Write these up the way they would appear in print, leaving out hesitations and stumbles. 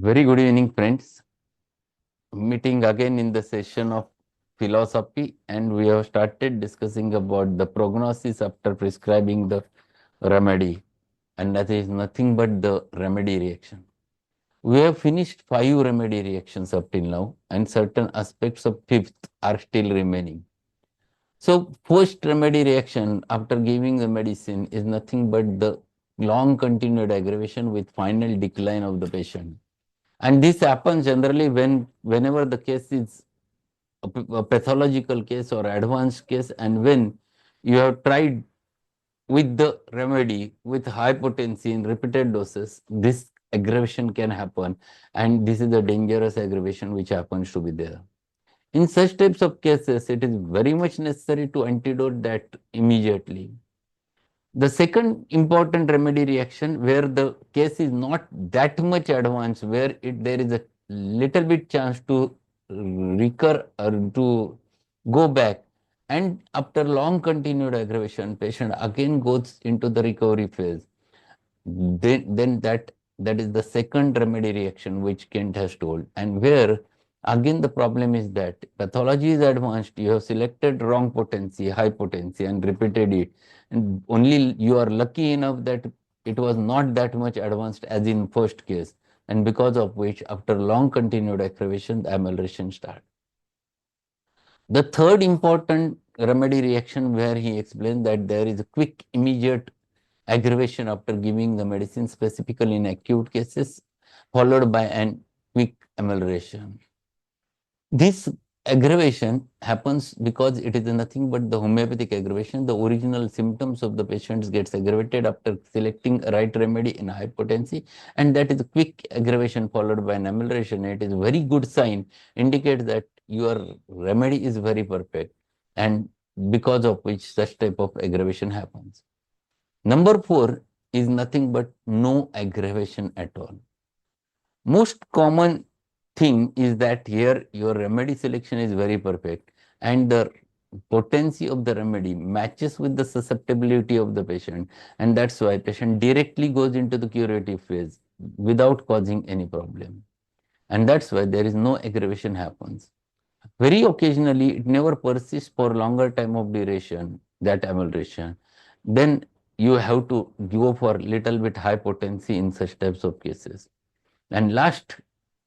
Very good evening, friends. Meeting again in the session of philosophy, and we have started discussing about the prognosis after prescribing the remedy, and that is nothing but the remedy reaction. We have finished 5 remedy reactions up till now, and certain aspects of fifth are still remaining. So, post remedy reaction after giving the medicine is nothing but the long continued aggravation with final decline of the patient. And this happens generally whenever the case is a pathological case or advanced case, and when you have tried with the remedy with high potency in repeated doses, this aggravation can happen, and this is a dangerous aggravation which happens to be there. In such types of cases, it is very much necessary to antidote that immediately. The second important remedy reaction, where the case is not that much advanced, where there is a little bit chance to recur or to go back, and after long continued aggravation, patient again goes into the recovery phase. Then that is the second remedy reaction which Kent has told, and where again the problem is that pathology is advanced, you have selected wrong potency, high potency, and repeated it, and only you are lucky enough that it was not that much advanced as in first case, and because of which after long continued aggravation the amelioration starts. The third important remedy reaction, where he explains that there is a quick immediate aggravation after giving the medicine, specifically in acute cases, followed by an quick amelioration. This aggravation happens because it is nothing but the homeopathic aggravation. The original symptoms of the patients gets aggravated after selecting a right remedy in high potency, and that is a quick aggravation followed by an amelioration. It is a very good sign, indicates that your remedy is very perfect, and because of which such type of aggravation happens. Number 4 is nothing but no aggravation at all. Most common thing is that here your remedy selection is very perfect, and the potency of the remedy matches with the susceptibility of the patient, and that's why patient directly goes into the curative phase without causing any problem, and that's why there is no aggravation happens. Very occasionally it never persists for longer time of duration, that amelioration, then you have to go for little bit high potency in such types of cases. And last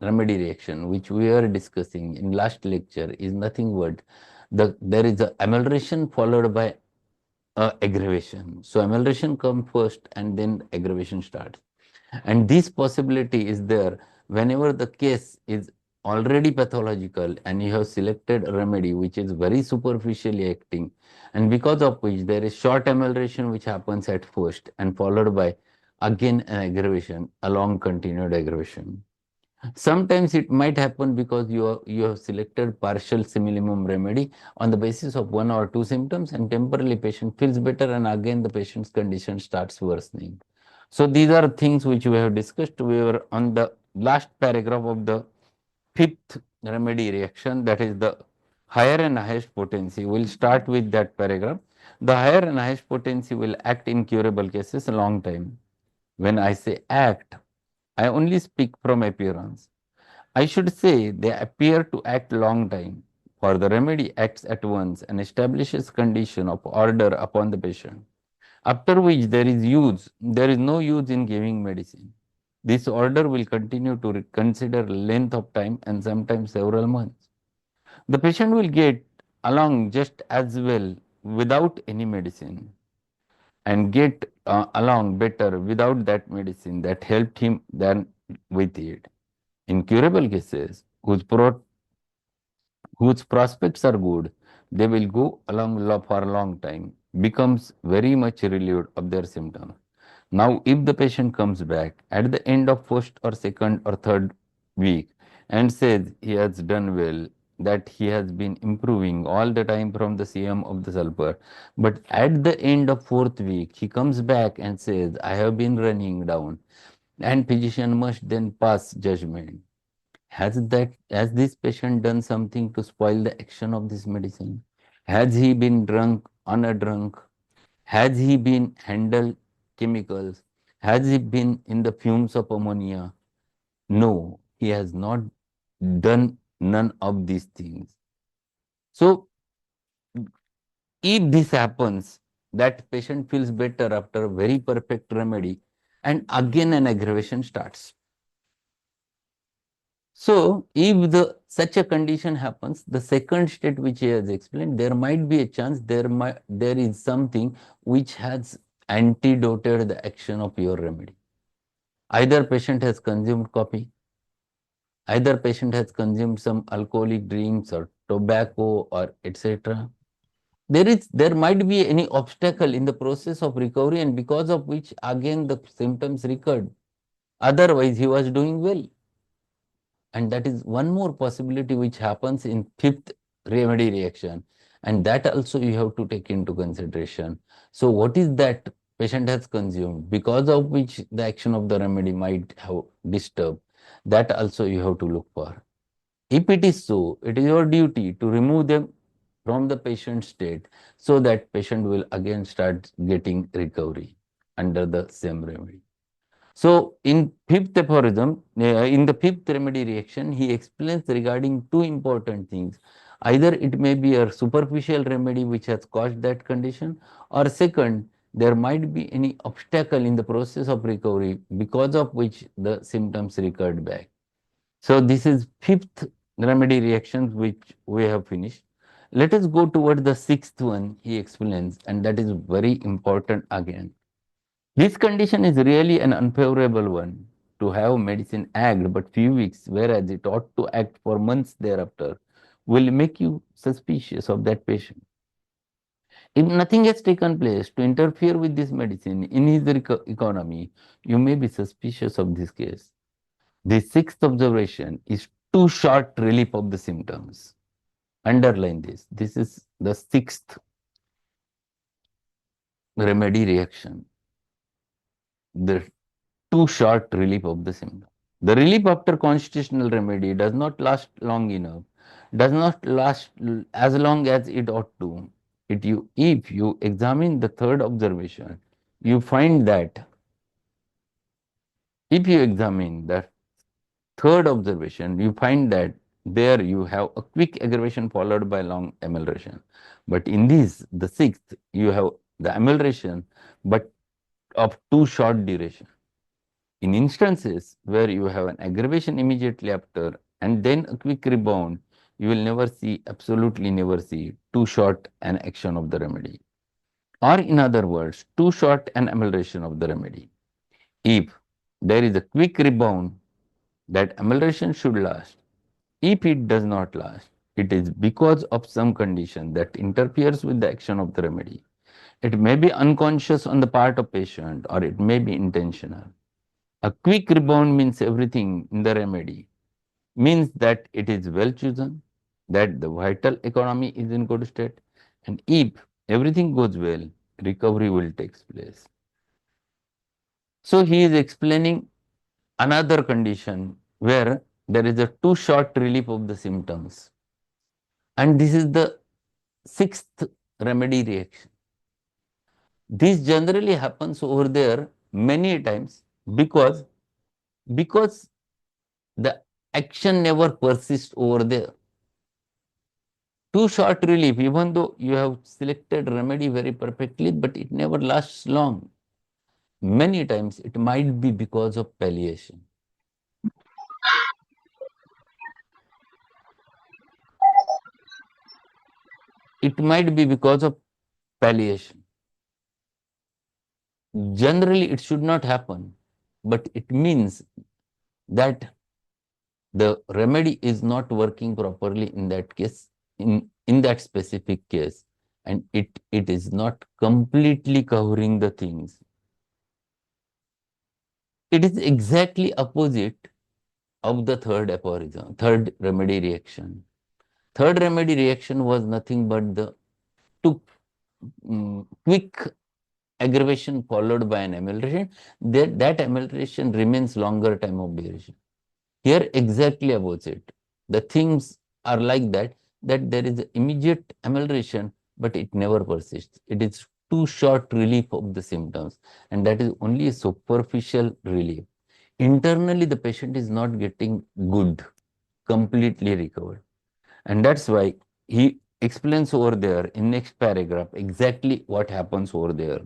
remedy reaction, which we are discussing in last lecture, is nothing but there is a amelioration followed by aggravation. So amelioration comes first and then aggravation starts. And this possibility is there whenever the case is already pathological and you have selected a remedy which is very superficially acting, and because of which there is short amelioration which happens at first and followed by again an aggravation, a long continued aggravation. Sometimes it might happen because you have selected partial similimum remedy on the basis of 1 or 2 symptoms, and temporarily patient feels better and again the patient's condition starts worsening. So these are things which we have discussed. We were on the last paragraph of the fifth remedy reaction, that is the higher and highest potency. We'll start with that paragraph. The higher and highest potency will act in curable cases a long time. When I say act, I only speak from appearance. I should say they appear to act long time, for the remedy acts at once and establishes condition of order upon the patient, after which there is no use in giving medicine. This order will continue to consider length of time and sometimes several months. The patient will get along just as well without any medicine, and get along better without that medicine that helped him than with it. In curable cases, whose prospects are good, they will go along for a long time, becomes very much relieved of their symptoms. Now, if the patient comes back at the end of first or second or third week and says he has done well, that he has been improving all the time from the CM of the sulfur, but at the end of fourth week, he comes back and says, I have been running down, and physician must then pass judgment. Has this patient done something to spoil the action of this medicine? Has he been drunk on a drunk? Has he been handled chemicals? Has he been in the fumes of ammonia? No, he has not done none of these things. So, if this happens, that patient feels better after a very perfect remedy, and again an aggravation starts. So, if such a condition happens, the second state which he has explained, there might be a chance there is something which has antidoted the action of your remedy. Either patient has consumed coffee, either patient has consumed some alcoholic drinks or tobacco or etc. There might be any obstacle in the process of recovery, and because of which again the symptoms recurred. Otherwise, he was doing well. And that is one more possibility which happens in fifth remedy reaction. And that also you have to take into consideration. So what is that patient has consumed, because of which the action of the remedy might have disturbed? That also you have to look for. If it is so, it is your duty to remove them from the patient state so that patient will again start getting recovery under the same remedy. So, in fifth aphorism, in the fifth remedy reaction, he explains regarding two important things. Either it may be a superficial remedy which has caused that condition, or second, there might be any obstacle in the process of recovery because of which the symptoms recurred back. So, this is fifth remedy reactions which we have finished. Let us go toward the sixth one he explains, and that is very important again. This condition is really an unfavorable one to have medicine act but few weeks, whereas it ought to act for months thereafter, will make you suspicious of that patient. If nothing has taken place to interfere with this medicine in his economy, you may be suspicious of this case. The sixth observation is too short relief of the symptoms. Underline this. This is the sixth remedy reaction. The too short relief of the symptom. The relief after constitutional remedy does not last long enough, does not last as long as it ought to. If you examine the third observation, you find that if you examine the third observation, you find that there you have a quick aggravation followed by long amelioration. But in this, the sixth, you have the amelioration, but of too short duration. In instances where you have an aggravation immediately after and then a quick rebound, you will never see, absolutely never see, too short an action of the remedy. Or in other words, too short an amelioration of the remedy. If there is a quick rebound, that amelioration should last. If it does not last, it is because of some condition that interferes with the action of the remedy. It may be unconscious on the part of patient or it may be intentional. A quick rebound means everything in the remedy, means that it is well chosen, that the vital economy is in good state, and if everything goes well, recovery will take place. So he is explaining another condition where there is a too short relief of the symptoms. And this is the sixth remedy reaction. This generally happens over there many times because the action never persists over there. Too short relief, even though you have selected remedy very perfectly, but it never lasts long. Many times it might be because of palliation. It might be because of palliation. Generally, it should not happen, but it means that the remedy is not working properly in that case, in that specific case, and it is not completely covering the things. It is exactly opposite of the third aphorism, third remedy reaction. Third remedy reaction was nothing but the quick aggravation followed by an amelioration. That amelioration remains longer time of duration. Here exactly opposite. The things are like that there is immediate amelioration, but it never persists. It is too short relief of the symptoms, and that is only a superficial relief. internally the patient is not getting good, completely recovered. And that's why he explains over there in next paragraph exactly what happens over there.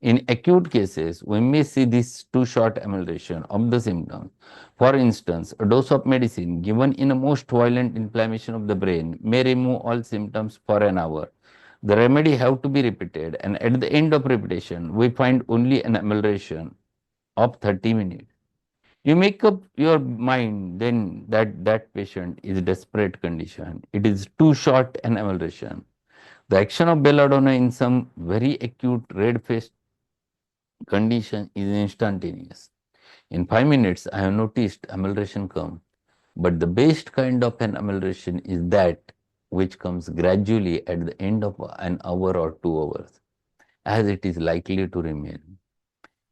In acute cases, we may see this too short amelioration of the symptoms. For instance, a dose of medicine given in a most violent inflammation of the brain may remove all symptoms for an hour. The remedy have to be repeated, and at the end of repetition, we find only an amelioration of 30 minutes. You make up your mind then that that patient is desperate condition. It is too short an amelioration. The action of belladonna in some very acute red-faced condition is instantaneous. In 5 minutes, I have noticed amelioration come. But the best kind of an amelioration is that which comes gradually at the end of an hour or 2 hours, as it is likely to remain.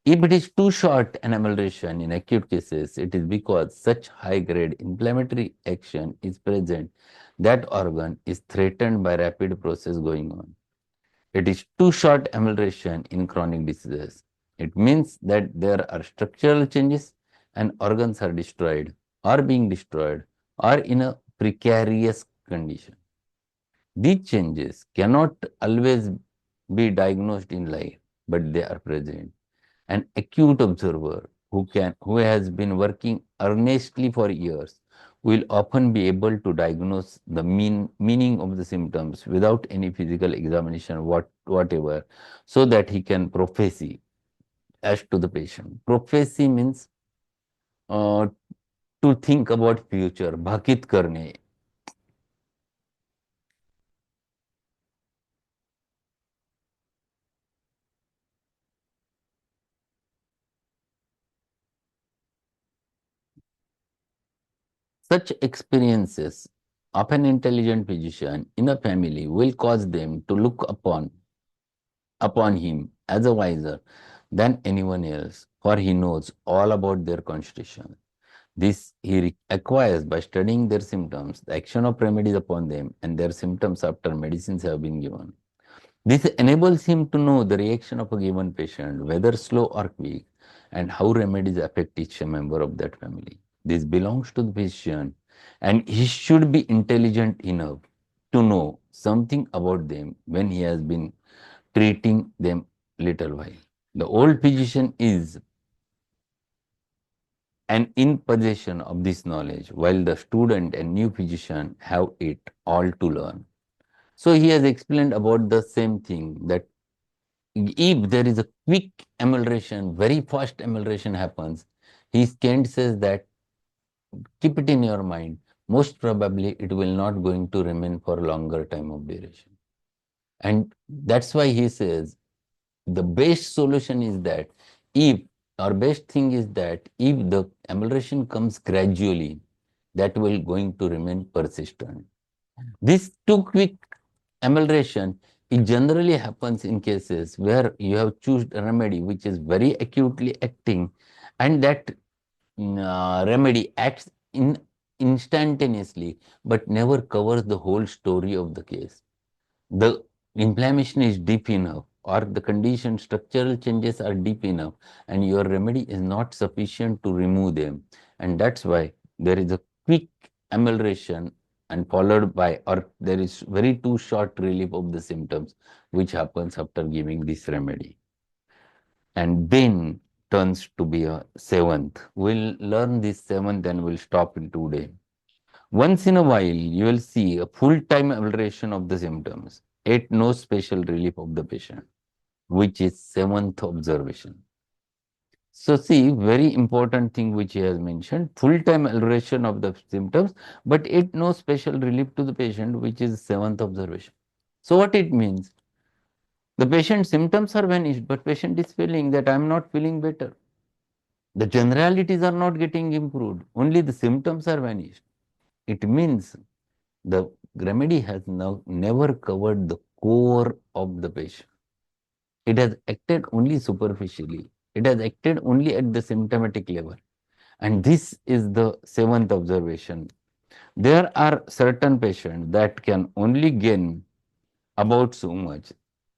If it is too short an amelioration in acute cases, it is because such high-grade inflammatory action is present that organ is threatened by rapid process going on. It is too short amelioration in chronic diseases. It means that there are structural changes and organs are destroyed or being destroyed or in a precarious condition. These changes cannot always be diagnosed in life, but they are present. An acute observer who has been working earnestly for years will often be able to diagnose the meaning of the symptoms without any physical examination whatever, so that he can prophesy as to the patient. Prophecy means uh, to think about future, bhakit karne. Such experiences of an intelligent physician in a family will cause them to look upon him as a wiser than anyone else, for he knows all about their constitution. This he acquires by studying their symptoms, the action of remedies upon them, and their symptoms after medicines have been given. This enables him to know the reaction of a given patient, whether slow or quick, and how remedies affect each member of that family. This belongs to the physician, and he should be intelligent enough to know something about them when he has been treating them little while. The old physician is and in possession of this knowledge, while the student and new physician have it all to learn. So he has explained about the same thing, that if there is a quick amelioration, very fast amelioration happens, he Kant says that keep it in your mind. Most probably it will not going to remain for longer time of duration. And that's why he says the best solution is that if our best thing is that if the amelioration comes gradually, that will going to remain persistent. This too quick amelioration, it generally happens in cases where you have chosen a remedy which is very acutely acting, and that remedy acts instantaneously but never covers the whole story of the case. The inflammation is deep enough, or the condition structural changes are deep enough, and your remedy is not sufficient to remove them. And that's why there is a quick amelioration and followed by, or there is very too short relief of the symptoms, which happens after giving this remedy. And then turns to be a seventh. We'll learn this seventh and we'll stop in today. Once in a while, you will see a full-time amelioration of the symptoms, yet no special relief of the patient, which is seventh observation. So see, very important thing which he has mentioned, full-time amelioration of the symptoms, but yet no special relief to the patient, which is seventh observation. So what it means? The patient's symptoms are vanished, but patient is feeling that I am not feeling better. The generalities are not getting improved, only the symptoms are vanished. It means the remedy has now never covered the core of the patient. It has acted only superficially. It has acted only at the symptomatic level. And this is the seventh observation. There are certain patients that can only gain about so much.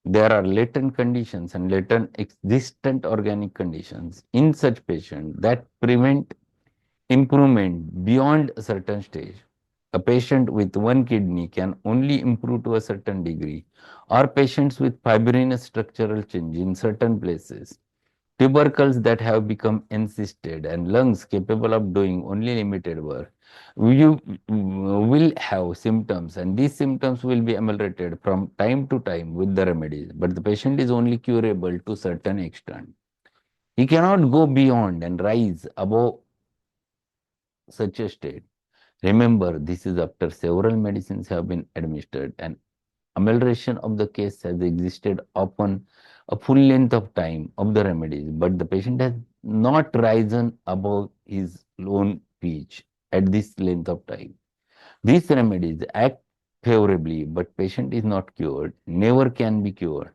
there are latent conditions and latent existent organic conditions in such patients that prevent improvement beyond a certain stage. A patient with one kidney can only improve to a certain degree, or patients with fibrinous structural change in certain places, tubercles that have become encysted, and lungs capable of doing only limited work. You will have symptoms, and these symptoms will be ameliorated from time to time with the remedies, but the patient is only curable to certain extent. He cannot go beyond and rise above such a state. Remember, this is after several medicines have been administered and amelioration of the case has existed upon a full length of time of the remedies, but the patient has not risen above his own pitch at this length of time. These remedies act favorably, but patient is not cured, never can be cured.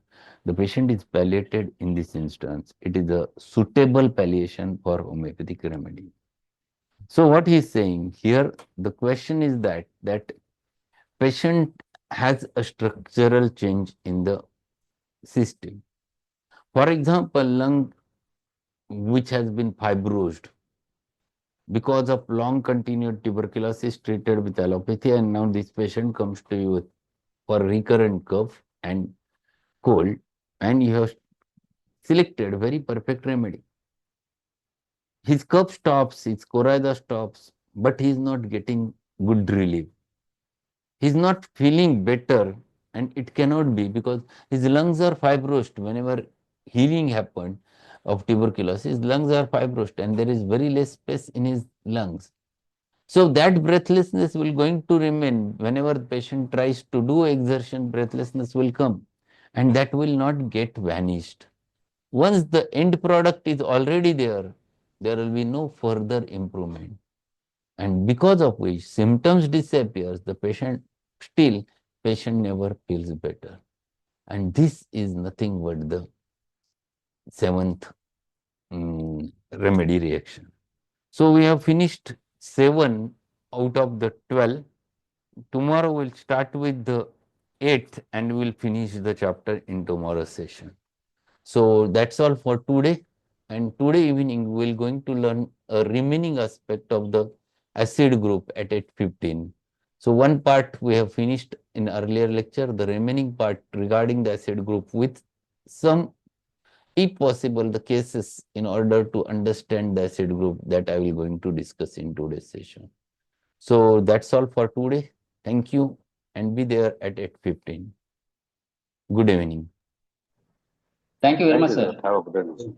The patient is palliated in this instance. It is a suitable palliation for homeopathic remedy. So what he is saying here, the question is that patient has a structural change in the system. For example, lung which has been fibrosed because of long continued tuberculosis treated with allopathy, and now this patient comes to you for recurrent cough and cold, and you have selected very perfect remedy. His cough stops, his coryza stops, but he is not getting good relief. He is not feeling better, and it cannot be because his lungs are fibrosed. Whenever healing happened of tuberculosis, lungs are fibrosed and there is very less space in his lungs. So that breathlessness will going to remain. Whenever the patient tries to do exertion, breathlessness will come and that will not get vanished. Once the end product is already there, there will be no further improvement. And because of which symptoms disappears, the patient never feels better. And this is nothing but the seventh remedy reaction. So we have finished 7 out of the 12. Tomorrow we'll start with the 8th and we'll finish the chapter in tomorrow's session. So that's all for today. And today evening we're going to learn a remaining aspect of the acid group at 8:15. So one part we have finished in earlier lecture, the remaining part regarding the acid group with some, if possible, the cases in order to understand the acid group that I will going to discuss in today's session. So that's all for today. Thank you and be there at 8:15. Good evening. Thank you very Thank much, you, sir. sir. Have a good day.